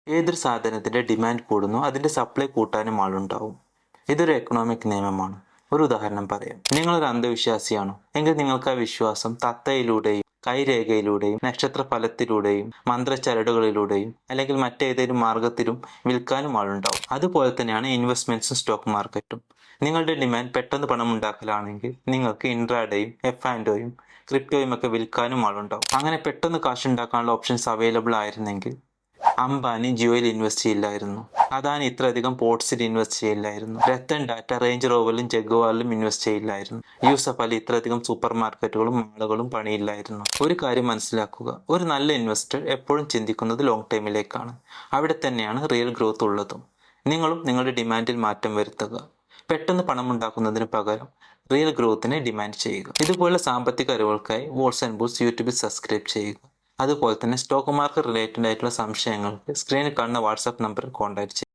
ഏതൊരു സാധനത്തിന്റെ ഡിമാൻഡ് കൂടുന്നു അതിന്റെ സപ്ലൈ കൂട്ടാനും ആളുണ്ടാവും. ഇതൊരു എക്കണോമിക് നിയമമാണ്. ഒരു ഉദാഹരണം പറയാം. നിങ്ങളൊരു അന്ധവിശ്വാസിയാണോ എങ്കിൽ നിങ്ങൾക്ക് ആ വിശ്വാസം തത്തയിലൂടെയും കൈരേഖയിലൂടെയും നക്ഷത്ര ഫലത്തിലൂടെയും മന്ത്രച്ചരടുകളിലൂടെയും അല്ലെങ്കിൽ മറ്റേതെങ്കിലും മാർഗത്തിലും വിൽക്കാനും ആളുണ്ടാവും. അതുപോലെ തന്നെയാണ് ഇൻവെസ്റ്റ്മെന്റ്സും സ്റ്റോക്ക് മാർക്കറ്റും. നിങ്ങളുടെ ഡിമാൻഡ് പെട്ടെന്ന് പണം ഉണ്ടാക്കലാണെങ്കിൽ നിങ്ങൾക്ക് ഇൻട്രാഡേയും എഫ് ആൻഡോയും ക്രിപ്റ്റോയും ഒക്കെ വിൽക്കാനും ആളുണ്ടാവും. അങ്ങനെ പെട്ടെന്ന് കാശുണ്ടാക്കാനുള്ള ഓപ്ഷൻസ് അവൈലബിൾ ആയിരുന്നെങ്കിൽ അംബാനി ജിയോയിൽ ഇൻവെസ്റ്റ് ചെയ്യില്ലായിരുന്നു. അദാനി ഇത്രയധികം പോർട്സിൽ ഇൻവെസ്റ്റ് ചെയ്യില്ലായിരുന്നു. രത്തൻ ടാറ്റ റേഞ്ച് റോവറിലും ജഗ്വാറിലും ഇൻവെസ്റ്റ് ചെയ്യില്ലായിരുന്നു. യൂസഫ് അലി ഇത്രയധികം സൂപ്പർ മാർക്കറ്റുകളും മാളുകളും പണിയില്ലായിരുന്നു. ഒരു കാര്യം മനസ്സിലാക്കുക, ഒരു നല്ല ഇൻവെസ്റ്റർ എപ്പോഴും ചിന്തിക്കുന്നത് ലോങ് ടൈമിലേക്കാണ്. അവിടെ തന്നെയാണ് റിയൽ ഗ്രോത്ത് ഉള്ളതും. നിങ്ങളും നിങ്ങളുടെ ഡിമാൻഡിൽ മാറ്റം വരുത്തുക. പെട്ടെന്ന് പണമുണ്ടാക്കുന്നതിന് പകരം റിയൽ ഗ്രോത്തിനെ ഡിമാൻഡ് ചെയ്യുക. ഇതുപോലുള്ള സാമ്പത്തിക അറിവുകൾക്കായി വോൾസ് ആൻഡ് ബൂൾസ് യൂട്യൂബിൽ സബ്സ്ക്രൈബ് ചെയ്യുക. അതുപോലെ തന്നെ സ്റ്റോക്ക് മാർക്കറ്റ് റിലേറ്റഡ് ആയിട്ടുള്ള സംശയങ്ങൾക്ക് സ്ക്രീനിൽ കാണുന്ന വാട്സാപ്പ് നമ്പറിൽ കോൺടാക്ട് ചെയ്യുക.